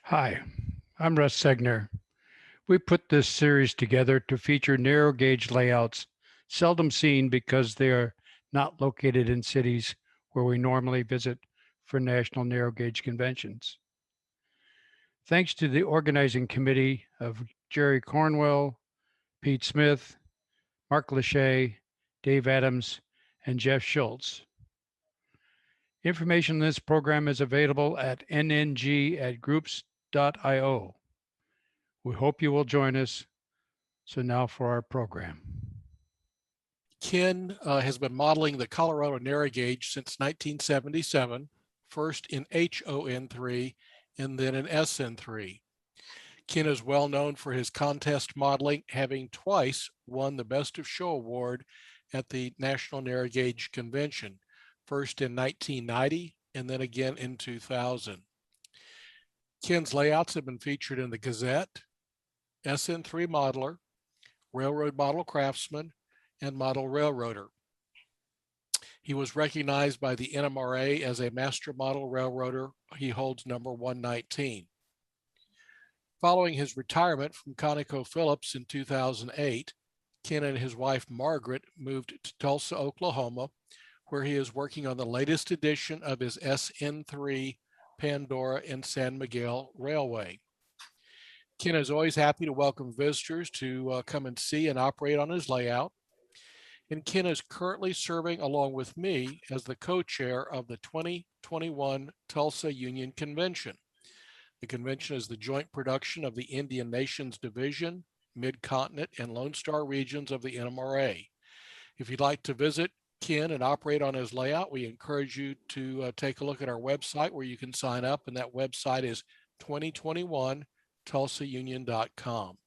Hi, I'm Russ Segner. We put this series together to feature narrow gauge layouts, seldom seen because they are not located in cities where we normally visit for national narrow gauge conventions. Thanks to the organizing committee of Jerry Cornwell, Pete Smith, Mark Lachey, Dave Adams, and Jeff Schultz. Information on this program is available at NNG at groups.io. We hope you will join us. So now for our program. Ken has been modeling the Colorado narrow gauge since 1977, first in HON3 and then in SN3. Ken is well known for his contest modeling, having twice won the Best of Show award at the National Narrow Gauge Convention, first in 1990 and then again in 2000. Ken's layouts have been featured in the Gazette, SN3 Modeler, Railroad Model Craftsman, and Model Railroader. He was recognized by the NMRA as a Master Model Railroader. He holds number 119. Following his retirement from ConocoPhillips in 2008, Ken and his wife Margaret moved to Tulsa, Oklahoma, where he is working on the latest edition of his SN3 Pandora and San Miguel Railway. Ken is always happy to welcome visitors to come and see and operate on his layout. And Ken is currently serving along with me as the co-chair of the 2021 Tulsa Union Convention. The convention is the joint production of the Indian Nations Division, Mid-Continent, and Lone Star regions of the NMRA. If you'd like to visit Ken and operate on his layout, we encourage you to take a look at our website where you can sign up, and that website is 2021tulsaunion.com.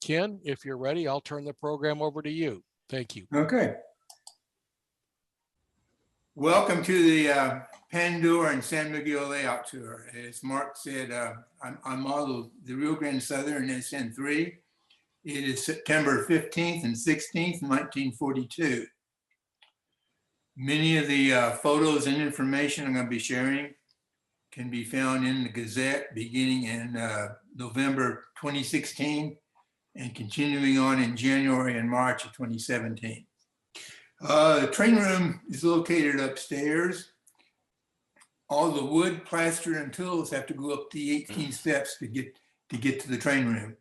Ken, if you're ready, I'll turn the program over to you. Thank you. Okay. Welcome to the Pandora and San Miguel layout tour. As Mark said, I modeled the Rio Grande Southern SN3. It is September 15th and 16th, 1942. Many of the photos and information I'm going to be sharing can be found in the Gazette beginning in November 2016 and continuing on in January and March of 2017. The train room is located upstairs. All the wood, plaster, and tools have to go up the 18 steps to get to the train room.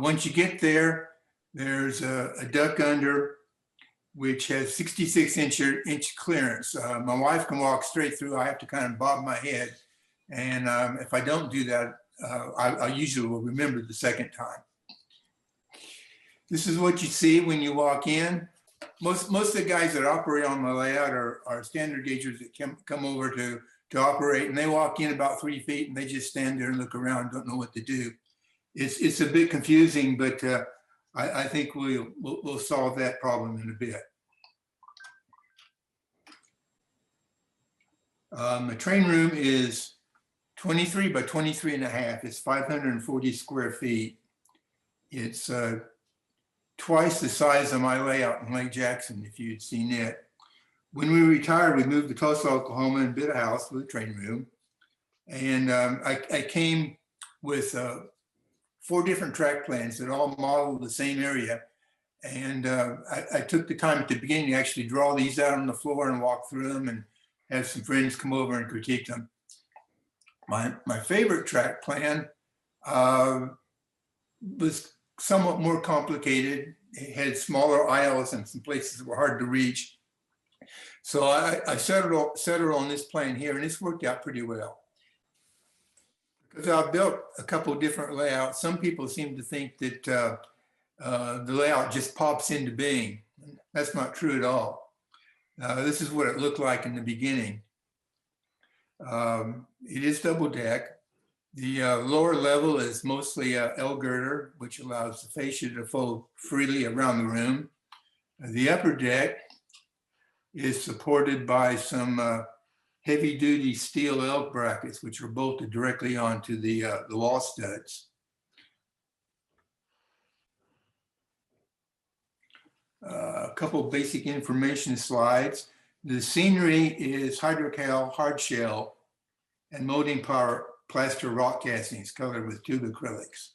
Once you get there, there's a duck under, which has 66-inch clearance. My wife can walk straight through. I have to kind of bob my head. And if I don't do that, I usually will remember the second time. This is what you see when you walk in. Most of the guys that operate on my layout are standard gaugers that come over to operate, and they walk in about 3 feet and they just stand there and look around, don't know what to do. It's a bit confusing, but I think we'll solve that problem in a bit. The train room is 23 by 23 and a half. It's 540 square feet. It's twice the size of my layout in Lake Jackson, if you'd seen it. When we retired, we moved to Tulsa, Oklahoma, and built a house with a train room. And I came with 4 different track plans that all modeled the same area. And I took the time at the beginning to actually draw these out on the floor and walk through them and have some friends come over and critique them. My favorite track plan was somewhat more complicated. It had smaller aisles and some places that were hard to reach. So I settled on this plan here, and it's worked out pretty well. Because I've built a couple of different layouts, some people seem to think that the layout just pops into being. That's not true at all. This is what it looked like in the beginning. It is double deck. The lower level is mostly L girder, which allows the fascia to fold freely around the room. The upper deck is supported by some heavy-duty steel L brackets, which are bolted directly onto the wall studs. A couple basic information slides. The scenery is hydrocal hard shell and molding plaster rock castings colored with tube acrylics.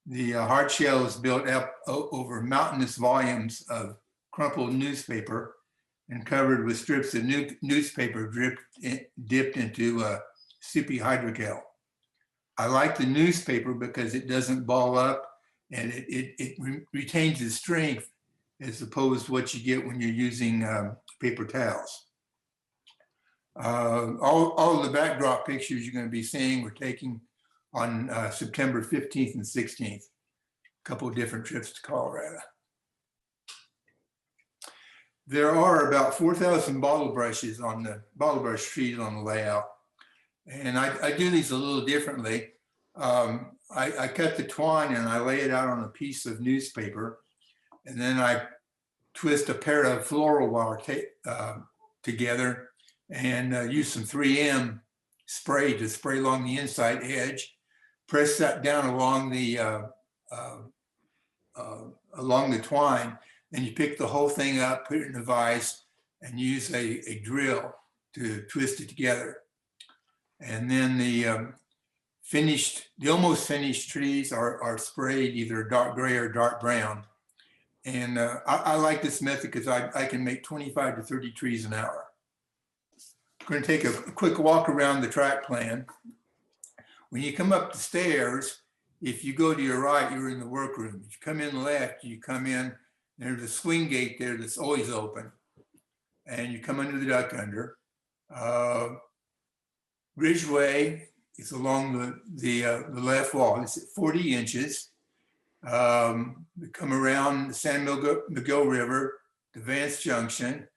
The hard shell is built up over mountainous volumes of crumpled newspaper and covered with strips of newspaper dipped into soupy hydrogel. I like the newspaper because it doesn't ball up and it retains its strength as opposed to what you get when you're using paper towels. All of the backdrop pictures you're going to be seeing were taken on September 15th and 16th, a couple of different trips to Colorado. There are about 4,000 bottle brush trees on the layout. And I do these a little differently. I cut the twine and I lay it out on a piece of newspaper. And then I twist a pair of floral wire together and use some 3M spray to spray along the inside edge. Press that down along the twine. Then you pick the whole thing up, put it in a vise, and use a drill to twist it together. And then the almost finished trees are sprayed either dark gray or dark brown. And I like this method because I can make 25 to 30 trees an hour. I'm going to take a quick walk around the track plan. When you come up the stairs, if you go to your right, you're in the workroom. If you come in left, you come in, there's a swing gate there that's always open. And you come under the duck under. Ridgeway is along the left wall. It's at 40 inches. We come around the San Miguel River to Vance Junction.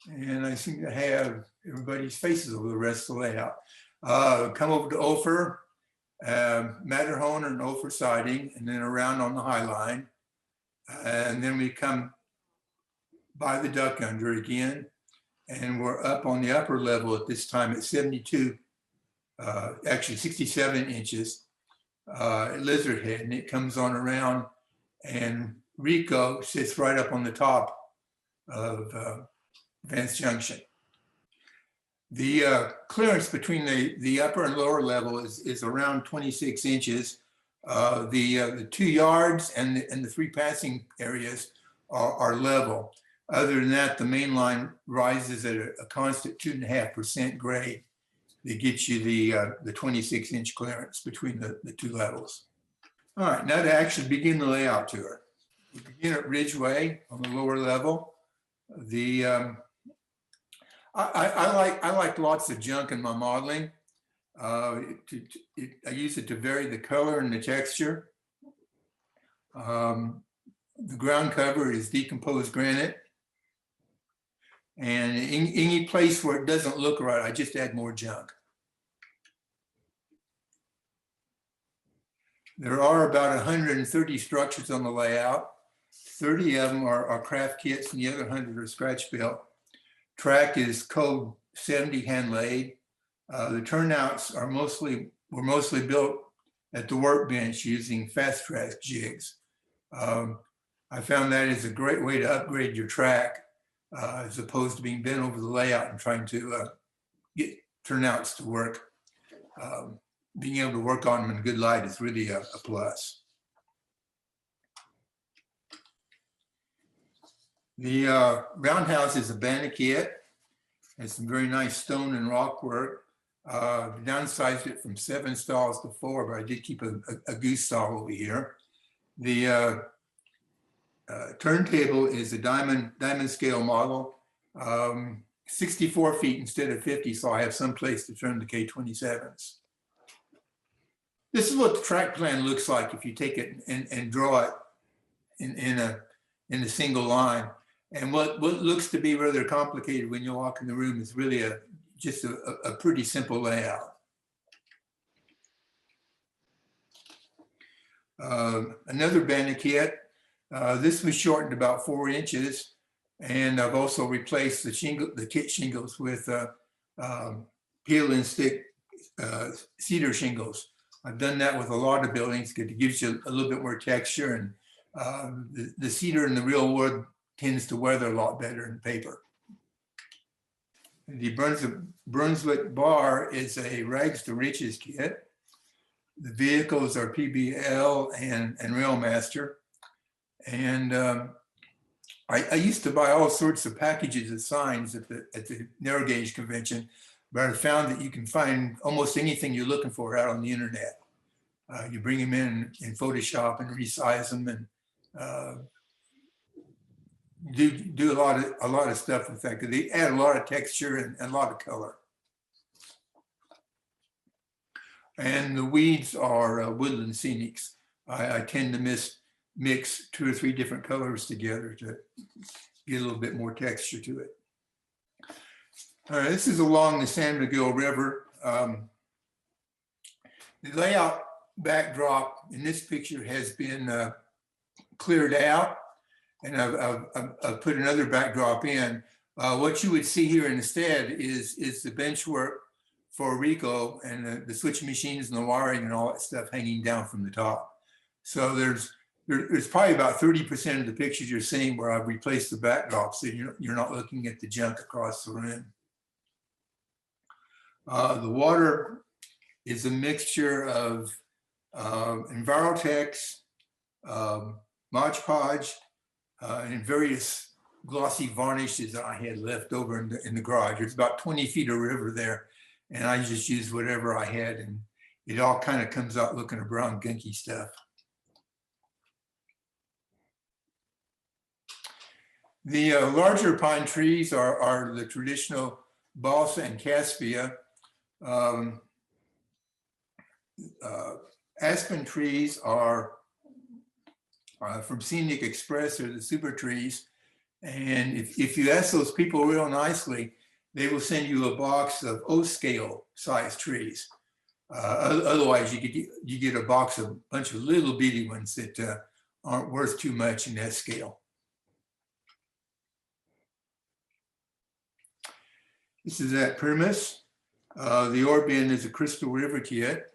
And I seem to have everybody's faces over the rest of the layout. Come over to Ophir, Matterhorn and Ophir siding, and then around on the High Line. And then we come by the duck under again, and we're up on the upper level at this time at 72, actually 67 inches at Lizard Head, and it comes on around, and Rico sits right up on the top of Vance Junction. The clearance between the upper and lower level is around 26 inches. The 2 yards and the 3 passing areas are level. Other than that, the main line rises at a constant 2.5% grade that gets you the 26-inch clearance between the 2 levels. All right, now to actually begin the layout tour. We begin at Ridgeway on the lower level. I like lots of junk in my modeling. I use it to vary the color and the texture. The ground cover is decomposed granite. And in any place where it doesn't look right, I just add more junk. There are about 130 structures on the layout. 30 of them are craft kits and the other 100 are scratch built. Track is code 70 hand laid. The turnouts were mostly built at the workbench using fast track jigs. I found that is a great way to upgrade your track as opposed to being bent over the layout and trying to get turnouts to work. Being able to work on them in good light is really a plus. The roundhouse is a banana kit. It's some very nice stone and rock work. Downsized it from 7 stalls to 4, but I did keep a goose stall over here. The turntable is a diamond scale model, 64 feet instead of 50, so I have some place to turn the K27s. This is what the track plan looks like if you take it and draw it in a single line. And what looks to be rather complicated when you walk in the room is really just a pretty simple layout. Another banana kit. This was shortened about 4 inches, and I've also replaced the kit shingles with peel and stick cedar shingles. I've done that with a lot of buildings because it gives you a little bit more texture, and the cedar and the real wood tends to weather a lot better than paper. The Brunswick bar is a rags to riches kit. The vehicles are PBL and Railmaster. And I used to buy all sorts of packages of signs at the Narrow Gauge convention, but I found that you can find almost anything you're looking for out on the internet. You bring them in Photoshop and resize them and do a lot of stuff with that, because they add a lot of texture and a lot of color. And the weeds are woodland scenics. I tend to mix 2 or 3 different colors together to get a little bit more texture to it. All right, this is along the San Miguel River. The layout backdrop in this picture has been cleared out, and I've put another backdrop in. What you would see here instead is the bench work for Rico and the switch machines and the wiring and all that stuff hanging down from the top. So there's probably about 30% of the pictures you're seeing where I've replaced the backdrop, so you're not looking at the junk across the room. The water is a mixture of Envirotex, Mod Podge, and various glossy varnishes that I had left over in the garage. There's about 20 feet of river there, and I just used whatever I had, and it all kind of comes out looking a brown gunky stuff. The larger pine trees are the traditional balsa and caspia. Aspen trees are from Scenic Express, they're the super trees. And if you ask those people real nicely, they will send you a box of O-scale size trees. Otherwise, you get a box of a bunch of little bitty ones that aren't worth too much in that scale. This is at Primus. The ore bin is a Crystal River kit.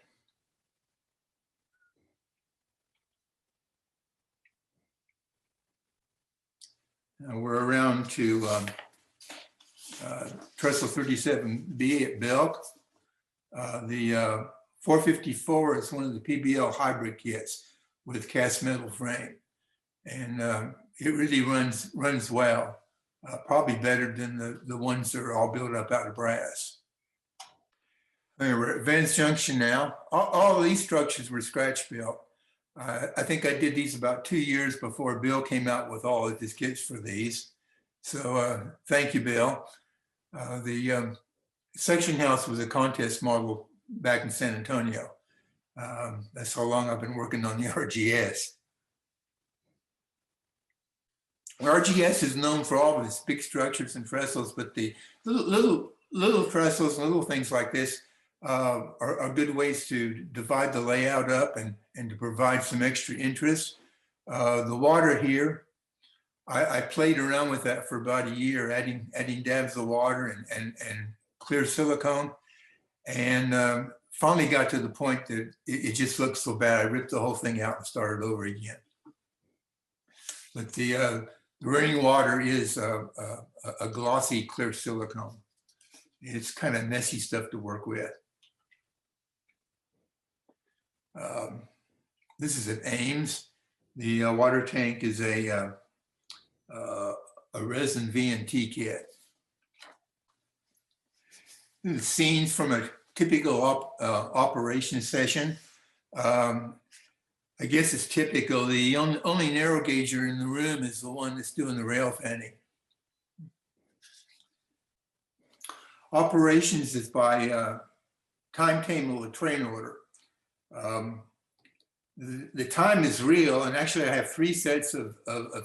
We're around to Trestle 37B at Belk. The 454 is one of the PBL hybrid kits with cast metal frame. And it really runs well, probably better than the ones that are all built up out of brass. We're at Vance Junction now. All of these structures were scratch built. I think I did these about 2 years before Bill came out with all of his kits for these. So thank you, Bill. The section house was a contest model back in San Antonio. That's how long I've been working on the RGS. RGS is known for all of its big structures and trestles, but the little trestles and little things like this are good ways to divide the layout up and to provide some extra interest. The water here, I played around with that for about a year, adding dabs of water and clear silicone, and finally got to the point that it just looked so bad. I ripped the whole thing out and started over again. But the running water is a glossy clear silicone. It's kind of messy stuff to work with. This is at Ames. The water tank is a resin V&T kit. The scenes from a typical operation session. I guess it's typical. The only narrow gauger in the room is the one that's doing the rail fanning. Operations is by timetable of train order. The time is real, and actually I have 3 sets of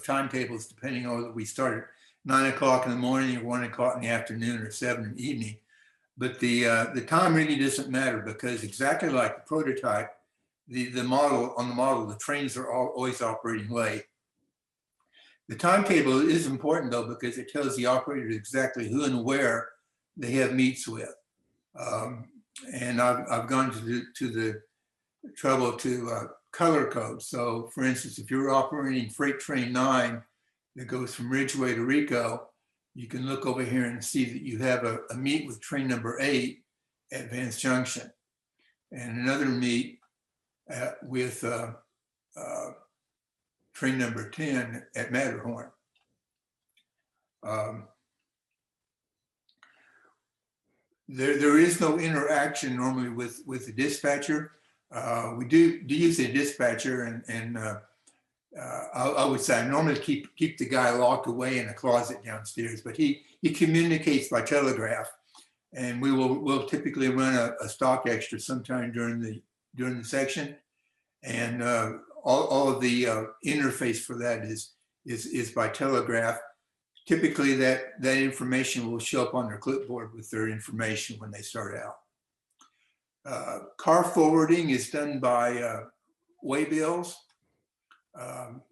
timetables depending on whether we start at 9 o'clock in the morning or 1 o'clock in the afternoon or 7 in the evening. But the time really doesn't matter, because exactly like the prototype, the model, the trains are always operating late. The timetable is important though, because it tells the operators exactly who and where they have meets with. And I've gone to the trouble to color code. So for instance, if you're operating freight train 9 that goes from Ridgeway to Rico, you can look over here and see that you have a meet with train number 8 at Vance Junction, and another meet with train number 10 at Matterhorn. There is no interaction normally with the dispatcher. We do use a dispatcher, and I would say I normally keep the guy locked away in a closet downstairs, but he communicates by telegraph, and we'll typically run a stock extra sometime during the section, and all of the interface for that is by telegraph. Typically that information will show up on their clipboard with their information when they start out. Car forwarding is done by waybills.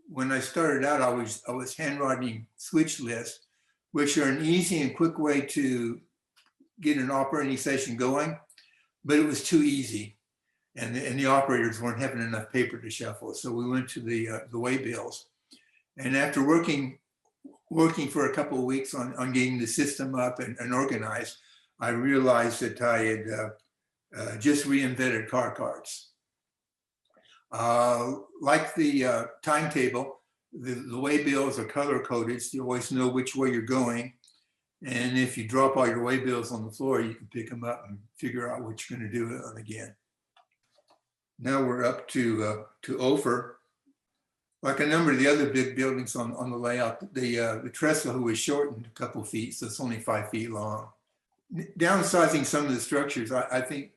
When I started out, I was handwriting switch lists, which are an easy and quick way to get an operating session going, but it was too easy, and the operators weren't having enough paper to shuffle. So we went to the waybills, and after working for a couple of weeks on getting the system up and organized, I realized that I had just reinvented car cards. Like the timetable, the waybills are color coded, so you always know which way you're going. And if you drop all your waybills on the floor, you can pick them up and figure out what you're going to do with them again. Now we're up to Ophir. Like a number of the other big buildings on the layout, the trestle was shortened a couple feet, so it's only 5 feet long. Downsizing some of the structures, I think,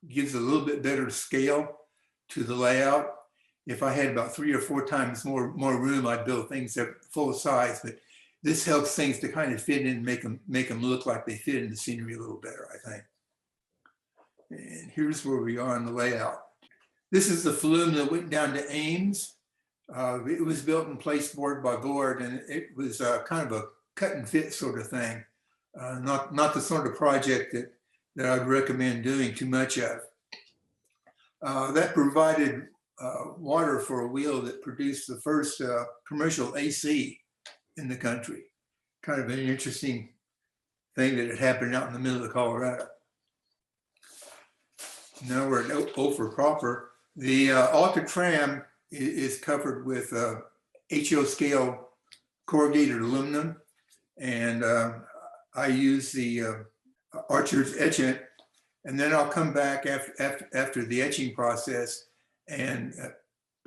gives a little bit better scale to the layout. If I had about 3 or 4 times more room, I'd build things that are full size, but this helps things to kind of fit in and make them look like they fit in the scenery a little better, I think. And here's where we are in the layout. This is the flume that went down to Ames. It was built in place board by board, and it was kind of a cut and fit sort of thing. Not the sort of project that I'd recommend doing too much of. That provided water for a wheel that produced the first commercial AC in the country. Kind of an interesting thing that had happened out in the middle of Colorado. Now we're at Ophir proper. The Alta tram is covered with HO scale corrugated aluminum, and I use the Archer's etchant, and then I'll come back after the etching process and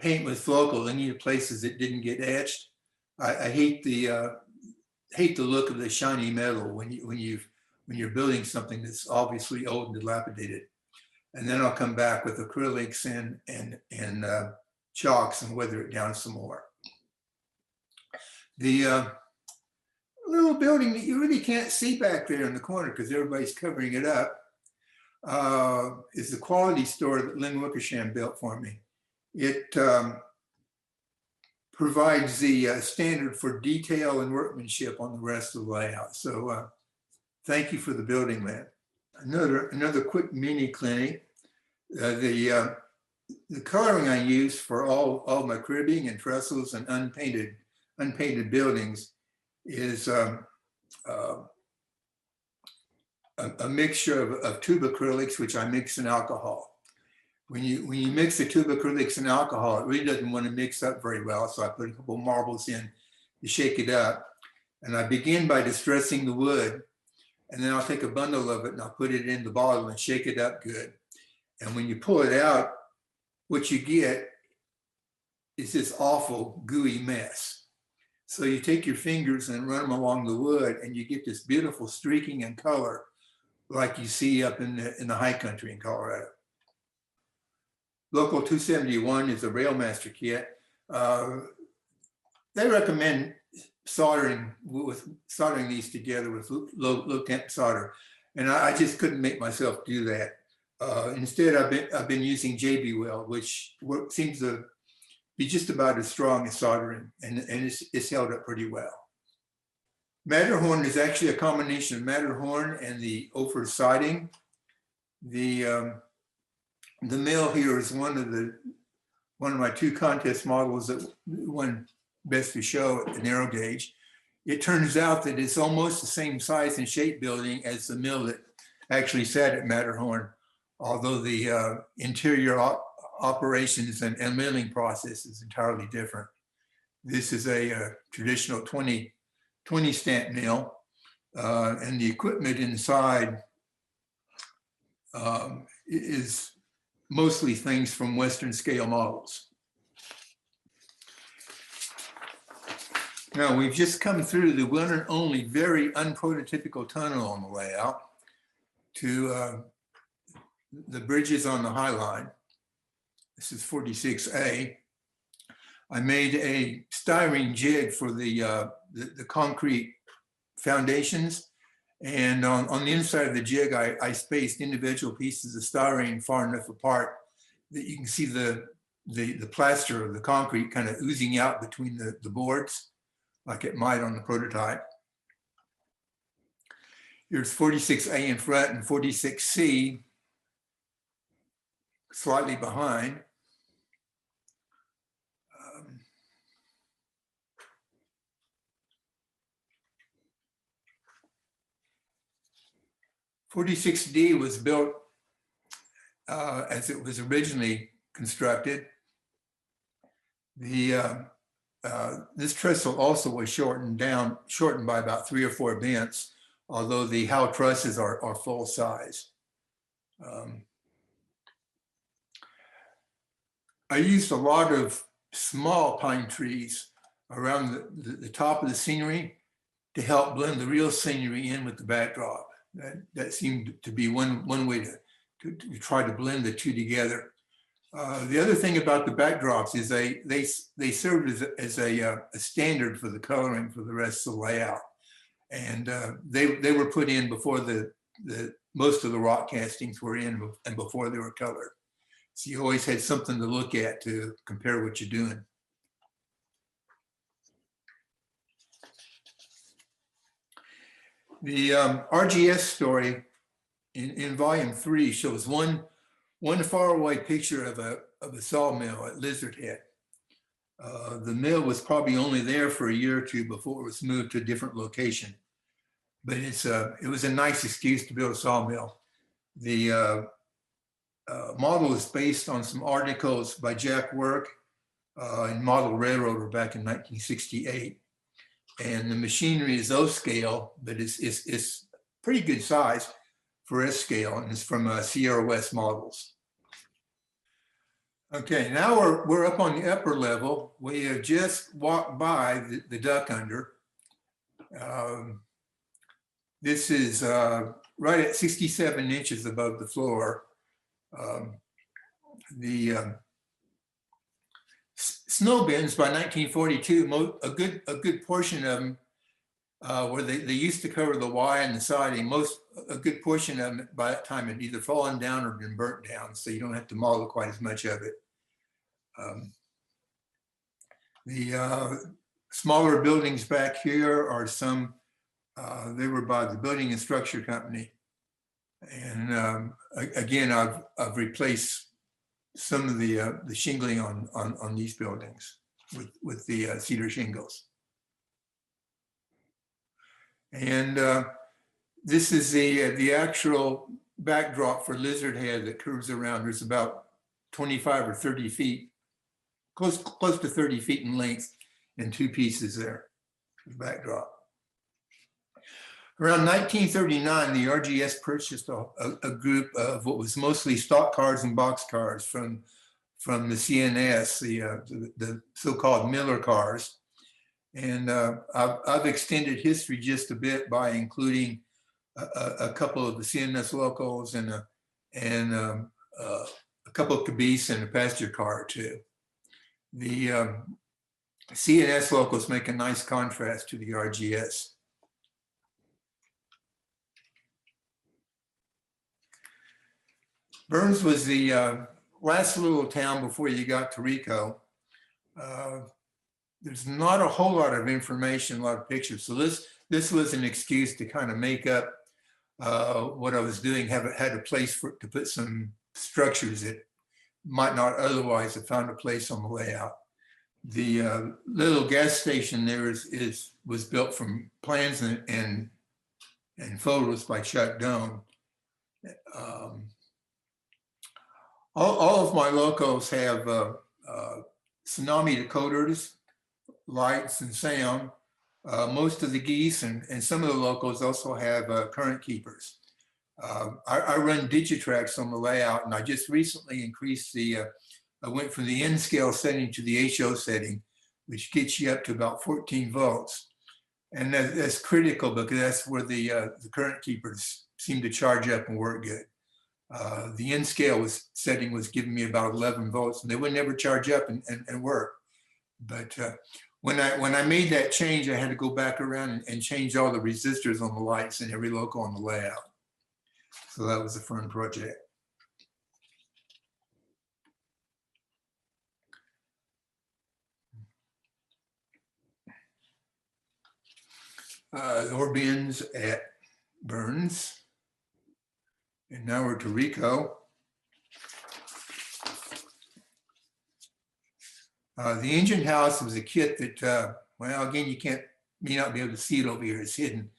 paint with Flocal any places that didn't get etched. I hate the look of the shiny metal when you're building something that's obviously old and dilapidated. And then I'll come back with acrylics and chalks and weather it down some more. The little building that you really can't see back there in the corner because everybody's covering it up is the quality store that Lynn Wickersham built for me. It provides the standard for detail and workmanship on the rest of the layout. So thank you for the building, Lynn. Another quick mini clinic. The coloring I use for all my cribbing and trestles and unpainted buildings is a mixture of tube acrylics, which I mix in alcohol. When you mix the tube acrylics and alcohol, it really doesn't want to mix up very well. So I put a couple marbles in to shake it up. And I begin by distressing the wood. And then I'll take a bundle of it and I'll put it in the bottle and shake it up good. And when you pull it out, what you get is this awful gooey mess. So you take your fingers and run them along the wood and you get this beautiful streaking and color like you see up in the high country in Colorado. Local 271 is a Railmaster kit. They recommend soldering these together with low temp solder, and I just couldn't make myself do that. Instead, I've been using JB Weld, which seems to be just about as strong as soldering, and it's held up pretty well. Matterhorn is actually a combination of Matterhorn and the Ophir siding. The mill here is one of my 2 contest models that won Best to Show at the Narrow Gage. it turns out that it's almost the same size and shape building as the mill that actually sat at Matterhorn, although the interior operations and milling process is entirely different. This is a traditional 20 stamp mill, and the equipment inside is mostly things from Western scale models. Now, we've just come through the one and only very unprototypical tunnel on the layout to the bridges on the High Line. This is 46A. I made a styrene jig for the concrete foundations. And on the inside of the jig, I spaced individual pieces of styrene far enough apart that you can see the plaster of the concrete kind of oozing out between the boards, like it might on the prototype. Here's 46A in front and 46C slightly behind. 46D was built as it was originally constructed. This trestle also was shortened by about 3 or 4 bents, although the howe trusses are full size. I used a lot of small pine trees around the top of the scenery to help blend the real scenery in with the backdrop. That seemed to be one way to try to blend the two together. The other thing about the backdrops is they served as a standard for the coloring for the rest of the layout, and they were put in before the most of the rock castings were in and before they were colored. So you always had something to look at to compare what you're doing. The RGS story in volume 3 shows one faraway picture of a sawmill at Lizard Head. The mill was probably only there for a year or two before it was moved to a different location. But it was a nice excuse to build a sawmill. The model is based on some articles by Jack Work in Model Railroader back in 1968. And the machinery is O scale, but it's pretty good size for S scale, and it's from Sierra West Models. Okay, now we're up on the upper level. We have just walked by the duck under. This is right at 67 inches above the floor. The snow bins by 1942, a good portion of them where they used to cover the Y and the siding, a good portion of them by that time had either fallen down or been burnt down, so you don't have to model quite as much of it. The smaller buildings back here are some, they were by the Building and Structure Company. And again, I've replaced some of the shingling on these buildings with the cedar shingles. And this is the actual backdrop for Lizard Head that curves around. There's about 25 or 30 feet, close to 30 feet in length, and 2 pieces there, the backdrop. Around 1939, the RGS purchased a group of what was mostly stock cars and box cars from the CNS, the so-called Miller cars. And I've extended history just a bit by including a couple of the CNS locals and a couple of caboose and a passenger car or two. The CNS locals make a nice contrast to the RGS. Burns was the last little town before you got to Rico. There's not a whole lot of information, a lot of pictures. So this was an excuse to kind of make up what I was doing, had a place to put some structures that might not otherwise have found a place on the layout. The little gas station there is was built from plans and photos by Chuck Doan. All of my locos have tsunami decoders, lights, and sound. Most of the geese and some of the locos also have current keepers. I run Digitrax on the layout, and I just recently increased I went from the N scale setting to the HO setting, which gets you up to about 14 volts. And that's critical because that's where the current keepers seem to charge up and work good. The N scale setting was giving me about 11 volts, and they would never charge up and work. But when I made that change, I had to go back around and change all the resistors on the lights and every loco on the layout. So that was a fun project. Ore bins at Burns. And now we're to Rico. The engine house was a kit that, well, again, you may not be able to see it over here, it's hidden.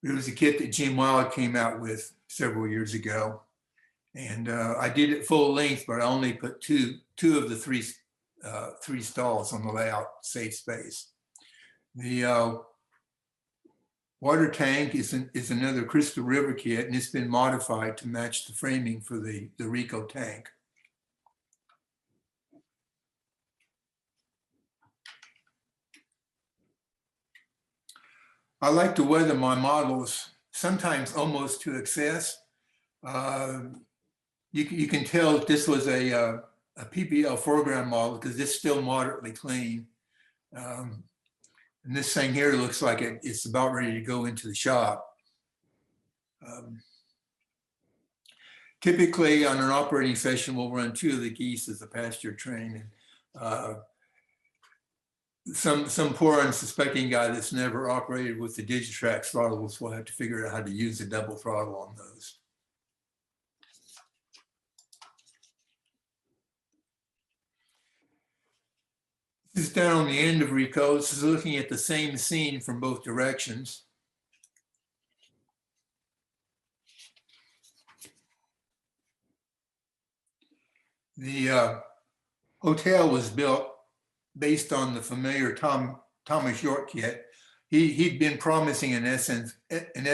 It was a kit that Jim Wild came out with several years ago. And I did it full length, but I only put two of the three stalls on the layout, save space. The water tank is another Crystal River kit, and it's been modified to match the framing for the Rico tank. I like to weather my models sometimes almost to excess. You can tell this was a PPL foreground model because it's still moderately clean. And this thing here looks like it's about ready to go into the shop. Typically on an operating session, we'll run 2 of the geese as a pasture train. And, some poor unsuspecting guy that's never operated with the Digitrax throttles will have to figure out how to use a double throttle on those. This is down on the end of Rico. This is looking at the same scene from both directions. The hotel was built based on the familiar Thomas York kit. He'd been promising an S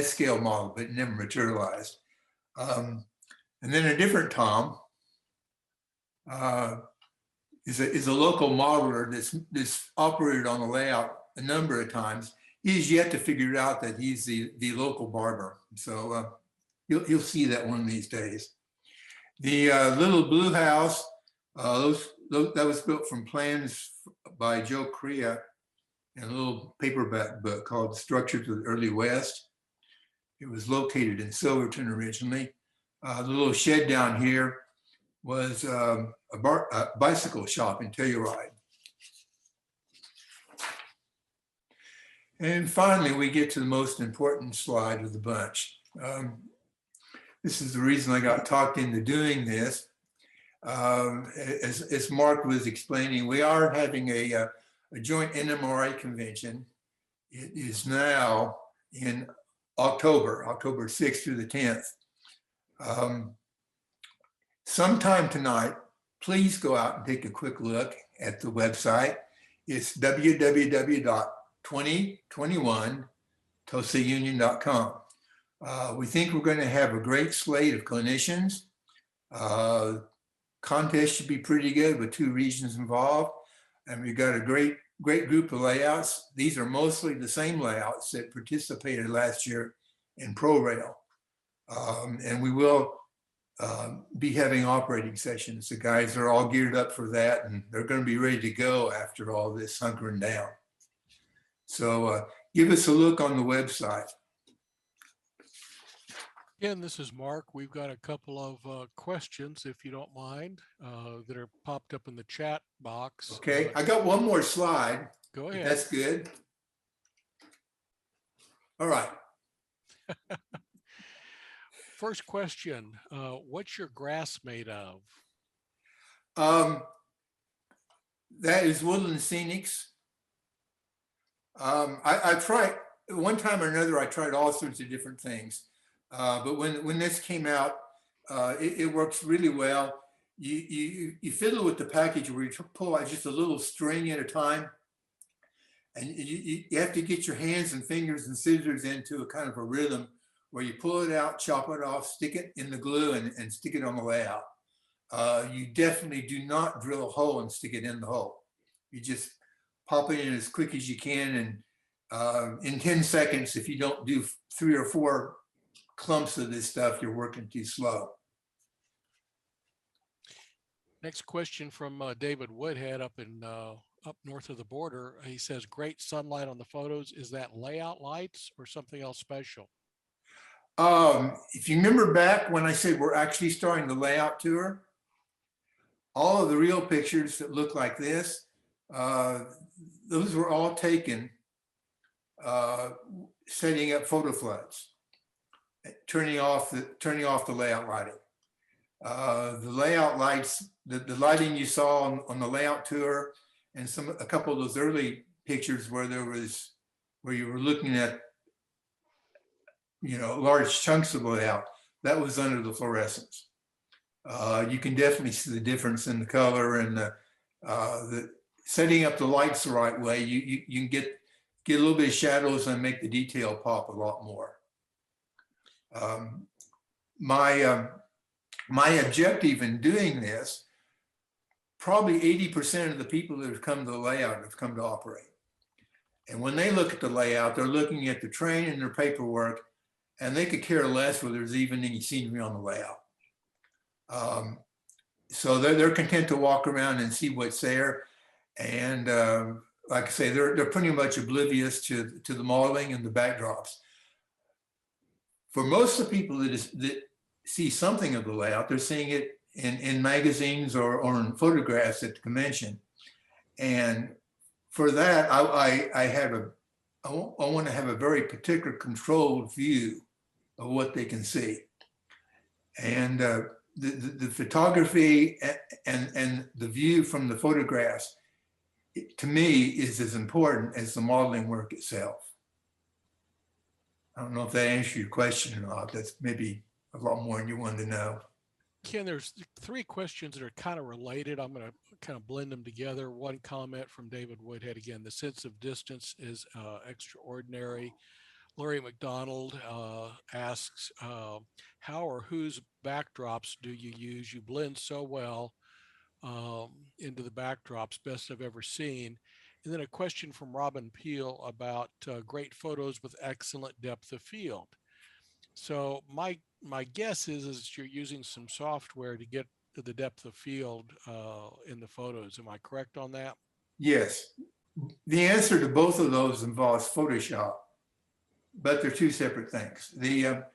scale model, but it never materialized. And then a different Tom is a local modeler that's operated on the layout a number of times. He's yet to figure out that he's the local barber. So you'll see that one of these days. The little blue house, that was built from plans by Joe Crea in a little paperback book called Structures of the Early West. It was located in Silverton originally. The little shed down here was a bicycle shop in Telluride. And finally, we get to the most important slide of the bunch. This is the reason I got talked into doing this. As Mark was explaining, we are having a joint NMRA convention. It is now in October 6th through the 10th. Sometime tonight, please go out and take a quick look at the website. It's www.2021tosaunion.com. We think we're going to have a great slate of clinicians. Contest should be pretty good with 2 regions involved. And we've got a great group of layouts. These are mostly the same layouts that participated last year in ProRail. And we will be having operating sessions. The guys are all geared up for that, and they're going to be ready to go after all this hunkering down. So give us a look on the website. Again, this is Mark. We've got a couple of questions, if you don't mind, that are popped up in the chat box. Okay, I got one more slide. Go ahead. That's good. All right. First question, what's your grass made of? That is Woodland Scenics. I tried one time or another. I tried all sorts of different things, but when this came out, it works really well. You fiddle with the package where you pull out just a little string at a time, and you have to get your hands and fingers and scissors into a kind of a rhythm where you pull it out, chop it off, stick it in the glue, and stick it on the layout. You definitely do not drill a hole and stick it in the hole. You just pop it in as quick as you can, and in 10 seconds, if you don't do 3 or 4 clumps of this stuff, you're working too slow. Next question from David Woodhead up north of the border. He says, great sunlight on the photos. Is that layout lights or something else special? If you remember back when I said we're actually starting the layout tour, all of the real pictures that look like this, those were all taken setting up photo floods, turning off the layout lighting. The layout lights, the lighting you saw on the layout tour, and a couple of those early pictures where you were looking at, large chunks of layout, that was under the fluorescence. You can definitely see the difference in the color and the setting up the lights the right way. You can get a little bit of shadows and make the detail pop a lot more. My objective in doing this, probably 80% of the people that have come to the layout have come to operate. And when they look at the layout, they're looking at the train and their paperwork, and they could care less whether there's even any scenery on the layout. So they're content to walk around and see what's there. And like I say, they're pretty much oblivious to the modeling and the backdrops. For most of the people that see something of the layout, they're seeing it in magazines or in photographs at the convention. And for that, I want to have a very particular controlled view of what they can see. And the photography and the view from the photographs, to me, is as important as the modeling work itself. I don't know if that answers your question or not. That's maybe a lot more than you wanted to know. Ken, there's 3 questions that are kind of related. I'm going to kind of blend them together. One comment from David Woodhead again, the sense of distance is extraordinary. Larry McDonald asks, how or whose backdrops do you use? You blend so well into the backdrops, best I've ever seen. And then a question from Robin Peel about great photos with excellent depth of field. So my guess is you're using some software to get to the depth of field in the photos. Am I correct on that? Yes. The answer to both of those involves Photoshop, but they're 2 separate things. The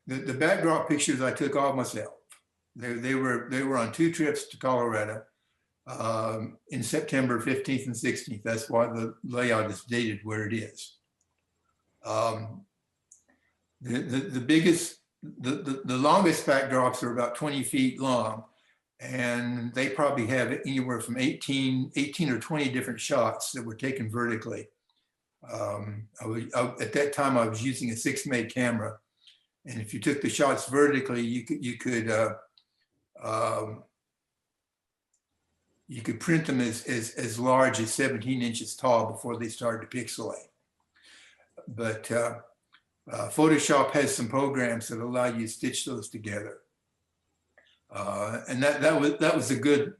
backdrop pictures I took all myself. They were on 2 trips to Colorado in September 15th and 16th. That's why the layout is dated where it is. The longest backdrops are about 20 feet long, and they probably have anywhere from 18 or 20 different shots that were taken vertically. At that time, I was using a 6-meg camera, and if you took the shots vertically, you could print them as large as 17 inches tall before they started to pixelate. But Photoshop has some programs that allow you to stitch those together, and that was a good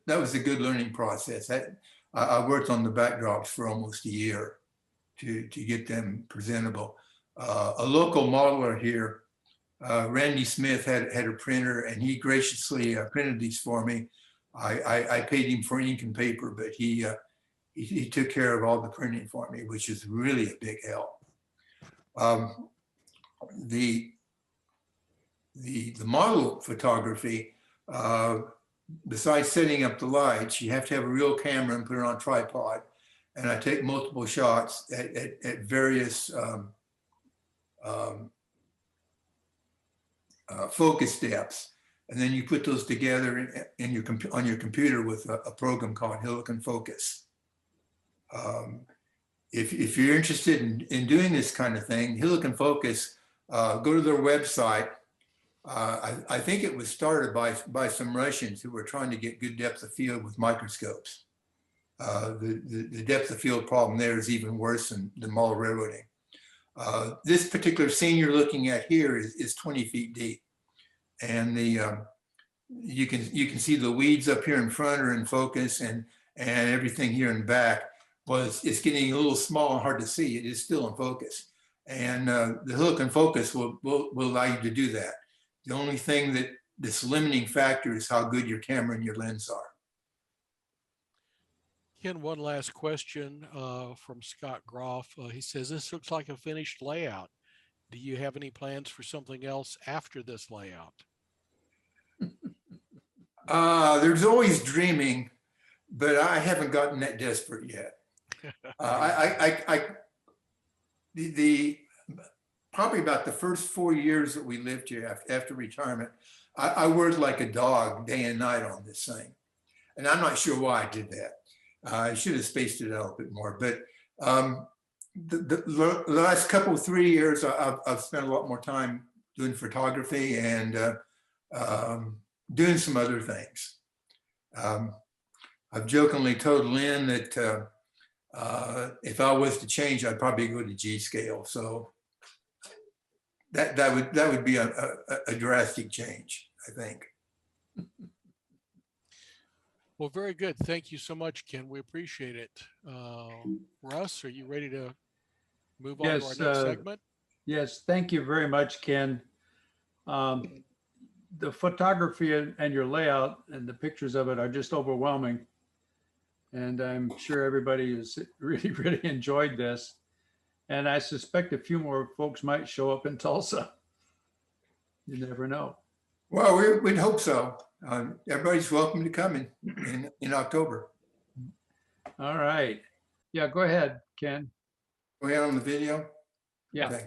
learning process. I worked on the backdrops for almost a year to get them presentable. A local modeler here, Randy Smith, had a printer, and he graciously printed these for me. I paid him for ink and paper, but he took care of all the printing for me, which is really a big help. The model photography, besides setting up the lights, you have to have a real camera and put it on a tripod. And I take multiple shots at various focus depths. And then you put those together on your computer with a program called Helicon Focus. if you're interested in doing this kind of thing, Hillock and Focus, go to their website. I think it was started by some Russians who were trying to get good depth of field with microscopes. The depth of field problem there is even worse than mall railroading. This particular scene you're looking at here is 20 feet deep, and you can see the weeds up here in front are in focus, and everything here in back it's getting a little small and hard to see. It is still in focus, and the Hillock and Focus will allow you to do that. The only thing that's limiting factor is how good your camera and your lens are. Ken, one last question from Scott Groff. He says, this looks like a finished layout. Do you have any plans for something else after this layout? There's always dreaming, but I haven't gotten that desperate yet. Probably about the first 4 years that we lived here after retirement, I worked like a dog day and night on this thing. And I'm not sure why I did that. I should have spaced it out a bit more, but the last couple of 3 years, I've spent a lot more time doing photography and doing some other things. I've jokingly told Lynn that if I was to change, I'd probably go to G scale. So that would be a drastic change, I think. Well, very good. Thank you so much, Ken. We appreciate it. Russ, are you ready to move on to our next segment? Yes, thank you very much, Ken. The photography and your layout and the pictures of it are just overwhelming. And I'm sure everybody has really, really enjoyed this. And I suspect a few more folks might show up in Tulsa. You never know. Well, we'd hope so. Everybody's welcome to come in October. All right. Yeah, go ahead, Ken. Go ahead on the video. Yeah. Okay.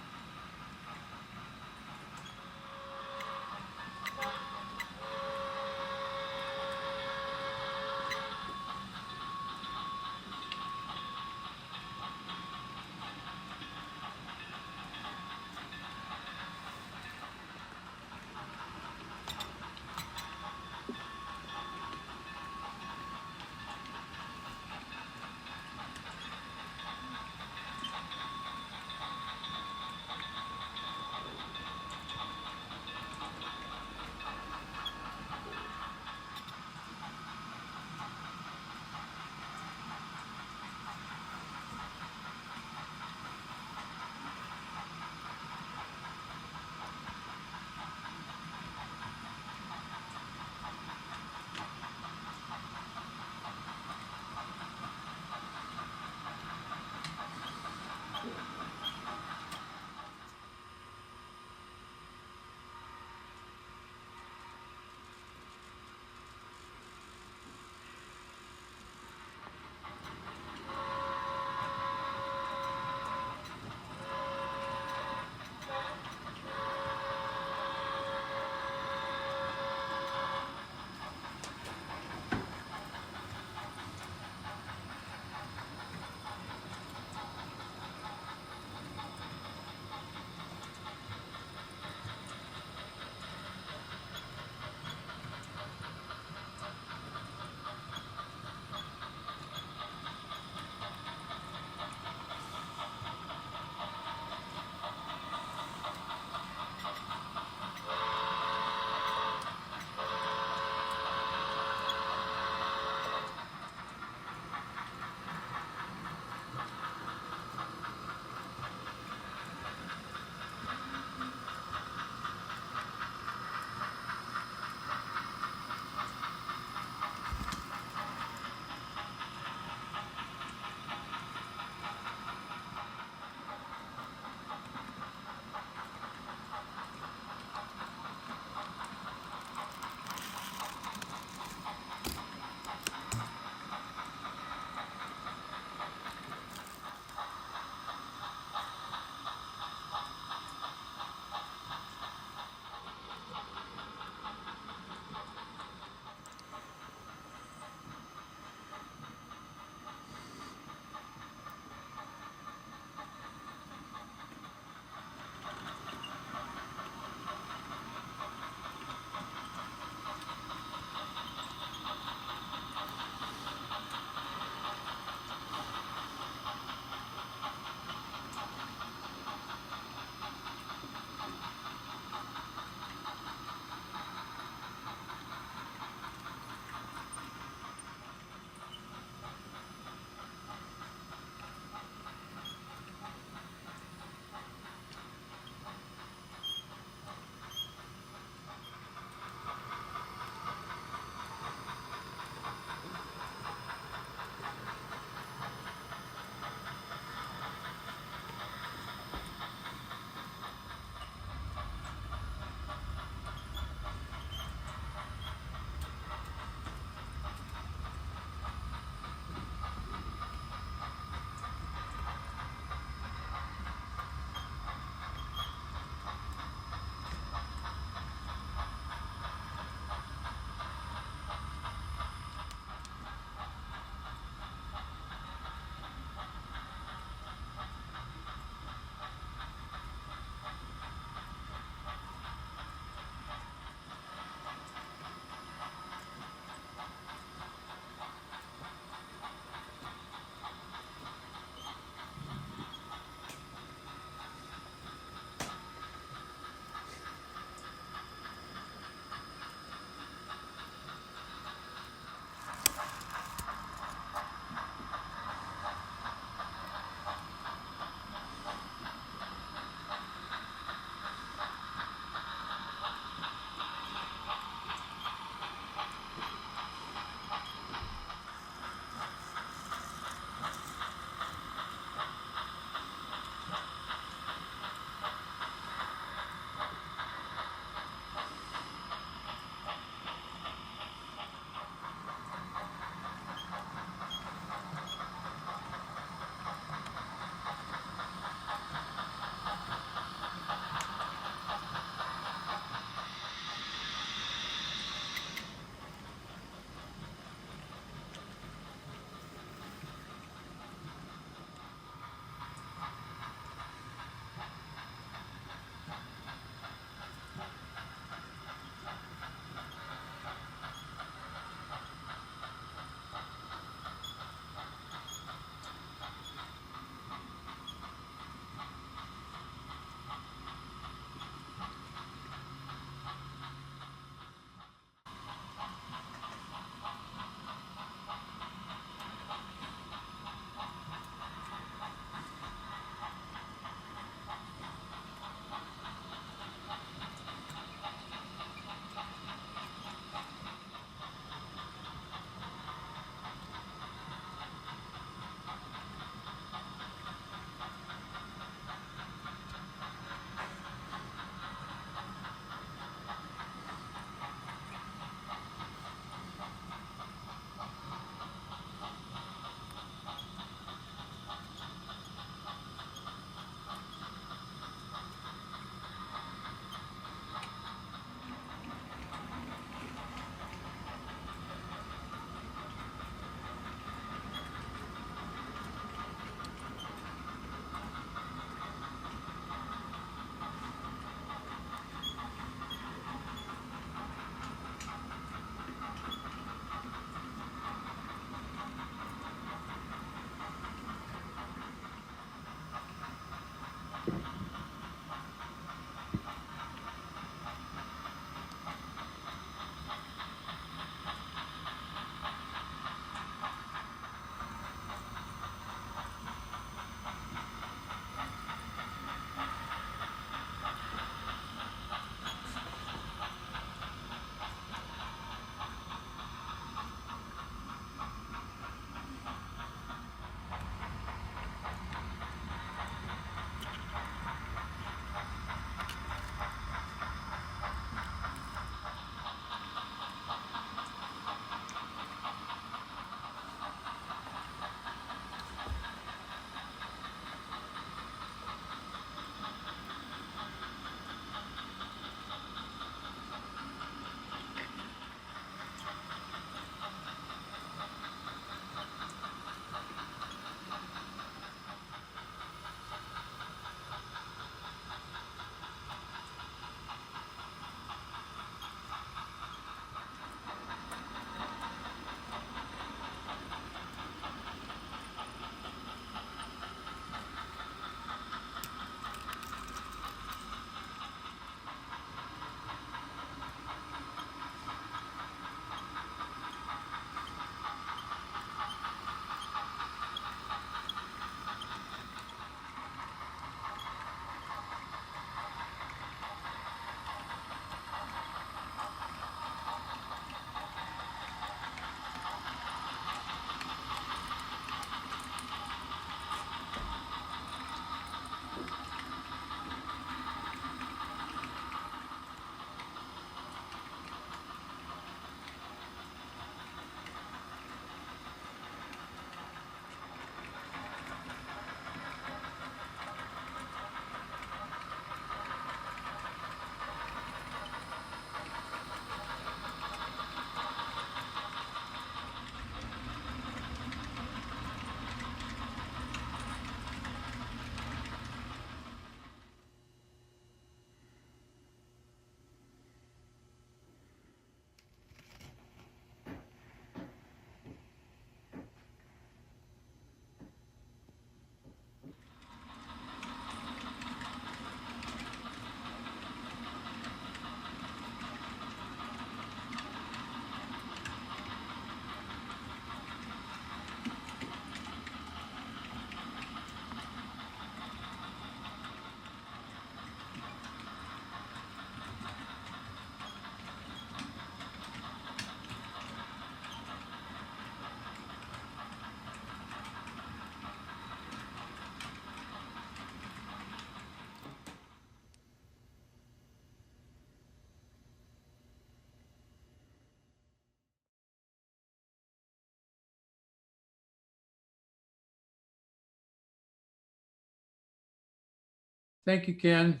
Thank you, Ken.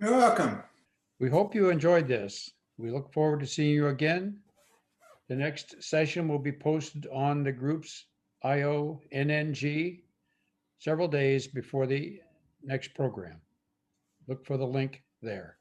You're welcome. We hope you enjoyed this. We look forward to seeing you again. The next session will be posted on the group's IO NNG several days before the next program. Look for the link there.